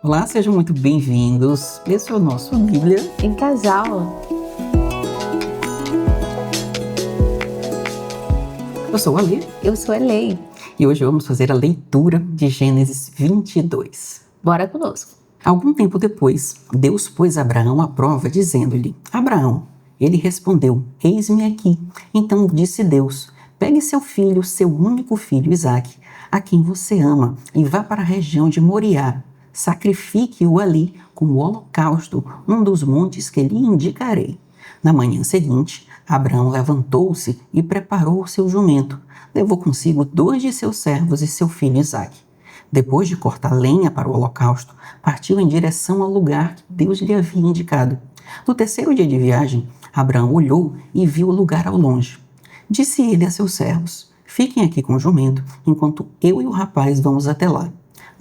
Olá, sejam muito bem-vindos. Esse é o nosso Bíblia em Casal. Eu sou a Lê. Eu sou a Lei. E hoje vamos fazer a leitura de Gênesis 22. Bora conosco. Algum tempo depois, Deus pôs Abraão à prova, dizendo-lhe: Abraão. Ele respondeu: Eis-me aqui. Então disse Deus: Pegue seu filho, seu único filho, Isaque, a quem você ama, e vá para a região de Moriá. Sacrifique-o ali como holocausto, um dos montes que lhe indicarei. Na manhã seguinte, Abraão levantou-se e preparou o seu jumento. Levou consigo 2 de seus servos e seu filho Isaque. Depois de cortar lenha para o holocausto, partiu em direção ao lugar que Deus lhe havia indicado. No terceiro dia de viagem, Abraão olhou e viu o lugar ao longe. Disse ele a seus servos: Fiquem aqui com o jumento, enquanto eu e o rapaz vamos até lá.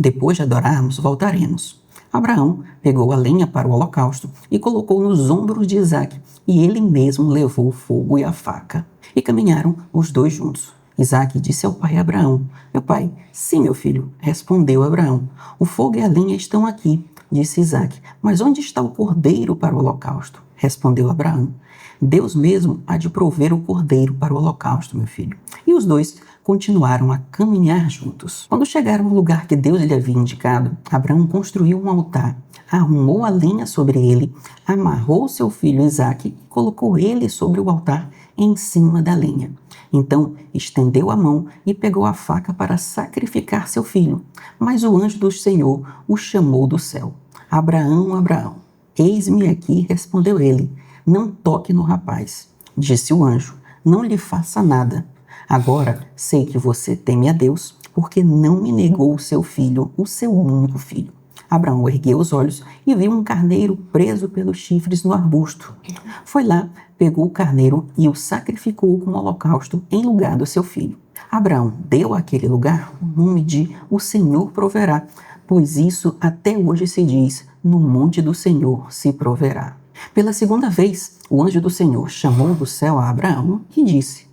Depois de adorarmos, voltaremos. Abraão pegou a lenha para o holocausto e colocou nos ombros de Isaque, e ele mesmo levou o fogo e a faca. E caminharam os dois juntos. Isaque disse ao pai Abraão: Meu pai. Sim, meu filho, respondeu Abraão. O fogo e a lenha estão aqui, disse Isaque. Mas onde está o cordeiro para o holocausto? Respondeu Abraão. Deus mesmo há de prover o cordeiro para o holocausto, meu filho. E os dois continuaram a caminhar juntos. Quando chegaram ao lugar que Deus lhe havia indicado, Abraão construiu um altar, arrumou a lenha sobre ele, amarrou seu filho Isaque e colocou ele sobre o altar em cima da lenha. Então estendeu a mão e pegou a faca para sacrificar seu filho. Mas o anjo do Senhor o chamou do céu. Abraão, Abraão. Eis-me aqui, respondeu ele. Não toque no rapaz. Disse o anjo, não lhe faça nada. Agora sei que você teme a Deus, porque não me negou o seu filho, o seu único filho. Abraão ergueu os olhos e viu um carneiro preso pelos chifres no arbusto. Foi lá, pegou o carneiro e o sacrificou como holocausto em lugar do seu filho. Abraão deu àquele lugar o nome de O Senhor Proverá, pois isso até hoje se diz, no monte do Senhor se proverá. Pela segunda vez, o anjo do Senhor chamou do céu a Abraão e disse: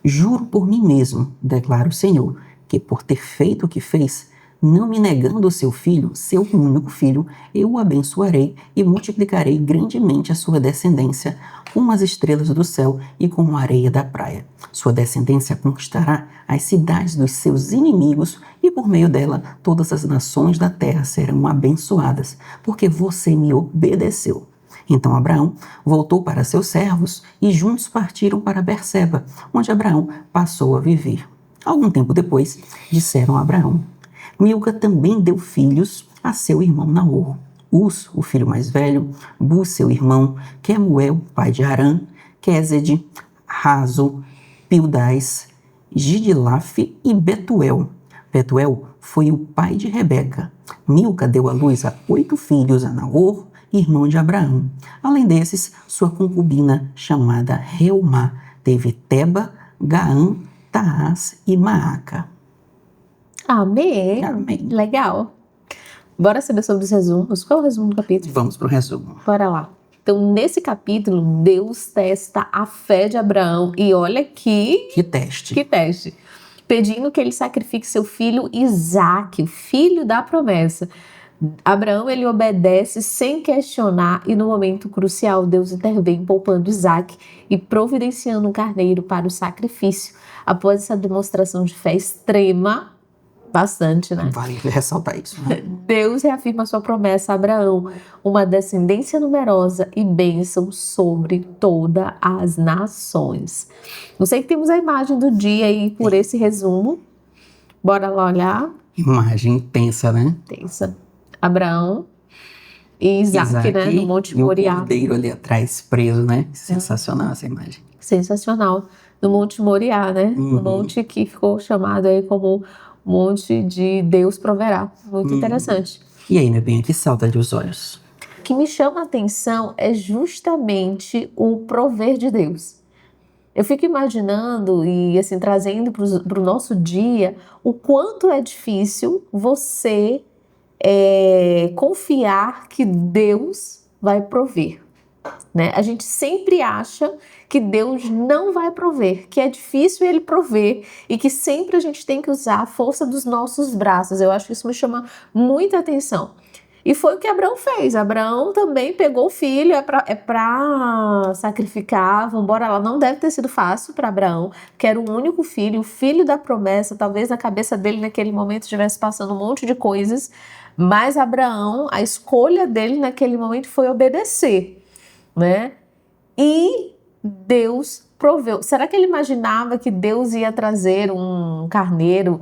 Juro por mim mesmo, declara o Senhor, que por ter feito o que fez, não me negando o seu filho, seu único filho, eu o abençoarei e multiplicarei grandemente a sua descendência, como as estrelas do céu e como a areia da praia. Sua descendência conquistará as cidades dos seus inimigos e por meio dela todas as nações da terra serão abençoadas, porque você me obedeceu. Então Abraão voltou para seus servos e juntos partiram para Berseba, onde Abraão passou a viver. Algum tempo depois, disseram a Abraão: Milca também deu filhos a seu irmão Naor. Uz, o filho mais velho, Buz, seu irmão, Quemuel, pai de Arã, Quésede, Razo, Pildais, Gidilaf e Betuel. Betuel foi o pai de Rebeca. Milca deu à luz a 8 filhos a Naor, irmão de Abraão. Além desses, sua concubina, chamada Reumá, teve Teba, Gaã, Taás e Maaca. Amém. Amém. Legal. Bora saber sobre os resumos. Qual é o resumo do capítulo? Vamos para o resumo. Bora lá. Então, nesse capítulo, Deus testa a fé de Abraão. E olha que teste. Que teste. Pedindo que ele sacrifique seu filho Isaque, o filho da promessa. Abraão, ele obedece sem questionar e no momento crucial Deus intervém poupando Isaque e providenciando um carneiro para o sacrifício. Após essa demonstração de fé extrema, bastante, né? Vale ressaltar isso, né? Deus reafirma sua promessa a Abraão, uma descendência numerosa e bênção sobre todas as nações. Não sei que temos a imagem do dia aí por esse resumo. Bora lá olhar. Imagem tensa, né? Tensa. Abraão e Isaque, né, no Monte Moriá. E o cordeiro ali atrás preso, né? Sensacional essa imagem. Sensacional. No Monte Moriá, né? No monte que ficou chamado aí como Monte de Deus Proverá. Muito interessante. E aí, meu bem, o que salta ali os olhos? O que me chama a atenção é justamente o prover de Deus. Eu fico imaginando e assim trazendo para o nosso dia o quanto é difícil você confiar que Deus vai prover, né? A gente sempre acha que Deus não vai prover, que é difícil Ele prover e que sempre a gente tem que usar a força dos nossos braços. Eu acho que isso me chama muita atenção. E foi o que Abraão fez. Abraão também pegou o filho, é pra sacrificar, vambora lá. Não deve ter sido fácil para Abraão, que era o único filho, o filho da promessa. Talvez na cabeça dele naquele momento estivesse passando um monte de coisas, mas Abraão, a escolha dele naquele momento foi obedecer, né? E Deus proveu. Será que ele imaginava que Deus ia trazer um carneiro,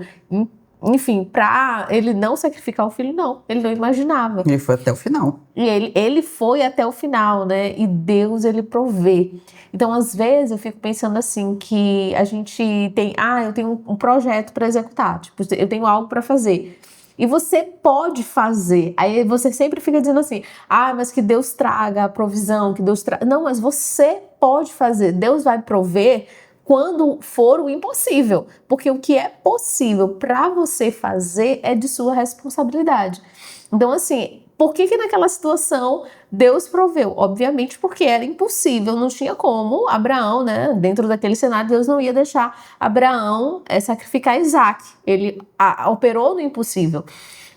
enfim, para ele não sacrificar o filho? Não, ele não imaginava. Ele foi até o final. E ele foi até o final, né? E Deus, ele provê. Então, às vezes, eu fico pensando assim, que a gente tem, eu tenho um projeto para executar, tipo, eu tenho algo para fazer. E você pode fazer. Aí você sempre fica dizendo assim, mas que Deus traga a provisão, que Deus traga... Não, mas você pode fazer. Deus vai prover quando for o impossível. Porque o que é possível para você fazer é de sua responsabilidade. Então, assim, por que naquela situação Deus proveu? Obviamente porque era impossível, não tinha como Abraão, né? Dentro daquele cenário, Deus não ia deixar Abraão sacrificar Isaac. Ele operou no impossível.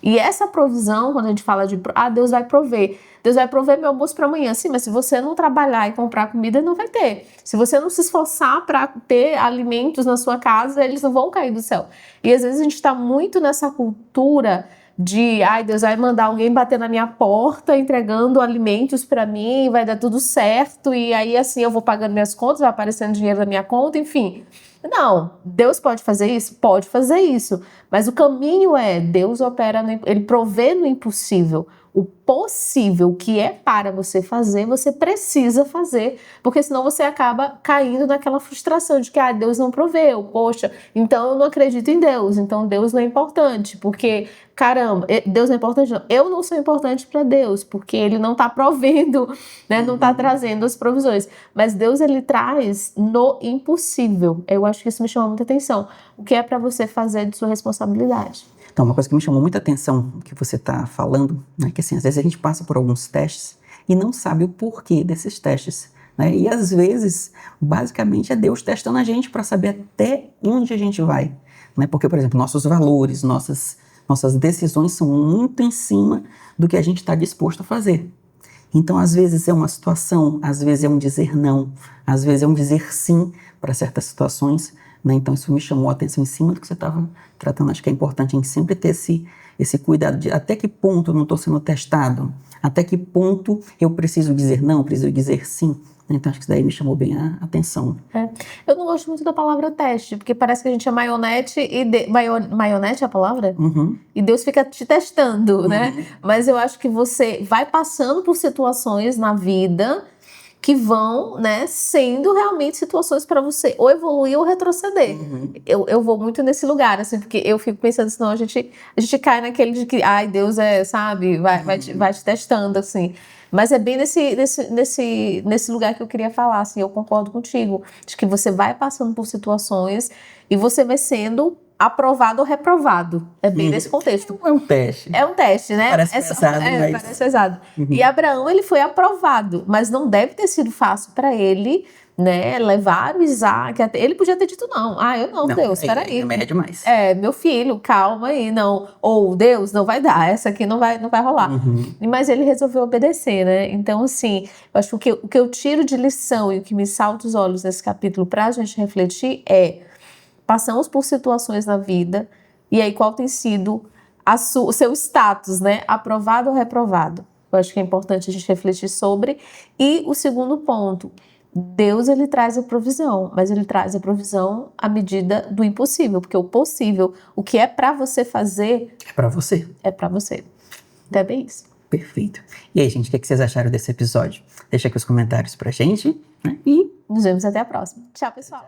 E essa provisão, quando a gente fala de Deus vai prover. Deus vai prover meu almoço para amanhã. Sim, mas se você não trabalhar e comprar comida, não vai ter. Se você não se esforçar para ter alimentos na sua casa, eles não vão cair do céu. E às vezes a gente está muito nessa cultura de, Deus vai mandar alguém bater na minha porta entregando alimentos para mim, vai dar tudo certo, e aí assim eu vou pagando minhas contas, vai aparecendo dinheiro na minha conta, enfim. Não, Deus pode fazer isso? Pode fazer isso, mas o caminho Deus opera, ele provê no impossível. O possível, o que é para você fazer, você precisa fazer, porque senão você acaba caindo naquela frustração de que Deus não proveu, poxa, então eu não acredito em Deus, então Deus não é importante, porque, caramba, Deus não é importante não. Eu não sou importante para Deus, porque Ele não está provendo, né, não está trazendo as provisões, mas Deus, Ele traz no impossível. Eu acho que isso me chama muita atenção, o que é para você fazer de sua responsabilidade. Então, uma coisa que me chamou muita atenção que você está falando, né, que assim, às vezes a gente passa por alguns testes e não sabe o porquê desses testes, né? E às vezes, basicamente, é Deus testando a gente para saber até onde a gente vai, né? Porque, por exemplo, nossos valores, nossas decisões são muito em cima do que a gente está disposto a fazer. Então, às vezes é uma situação, às vezes é um dizer não, às vezes é um dizer sim para certas situações, né? Então, isso me chamou a atenção em cima do que você estava tratando. Acho que é importante a gente sempre ter esse cuidado de até que ponto eu não estou sendo testado, até que ponto eu preciso dizer não, preciso dizer sim. Então, acho que isso daí me chamou bem a atenção. Eu não gosto muito da palavra teste, porque parece que a gente é maionete e... Maionete é a palavra? Uhum. E Deus fica te testando, né? Mas eu acho que você vai passando por situações na vida que vão, né, sendo realmente situações para você ou evoluir ou retroceder. Eu vou muito nesse lugar, assim, porque eu fico pensando, senão a gente cai naquele de que, Deus sabe, vai te testando, assim. Mas é bem nesse lugar que eu queria falar, assim, eu concordo contigo, de que você vai passando por situações e você vai sendo aprovado ou reprovado. É bem nesse contexto. É um teste. É um teste, né? Parece pesado, mas... Parece pesado. E Abraão, ele foi aprovado, mas não deve ter sido fácil para ele, né, levar o Isaac. Ele podia ter dito não. Eu não, Deus, peraí. É demais. Meu filho, calma aí, não. Ou Deus, não vai dar, essa aqui não vai rolar. Mas ele resolveu obedecer, né? Então, assim, eu acho que o que eu tiro de lição e o que me salta os olhos nesse capítulo pra gente refletir passamos por situações na vida, e aí qual tem sido o seu status, né? Aprovado ou reprovado? Eu acho que é importante a gente refletir sobre. E o segundo ponto, Deus, ele traz a provisão, mas ele traz a provisão à medida do impossível, porque o possível, o que é para você fazer... É para você. É para você. Então é bem isso. Perfeito. E aí, gente, o que vocês acharam desse episódio? Deixa aqui os comentários pra gente, né? E nos vemos até a próxima. Tchau, pessoal.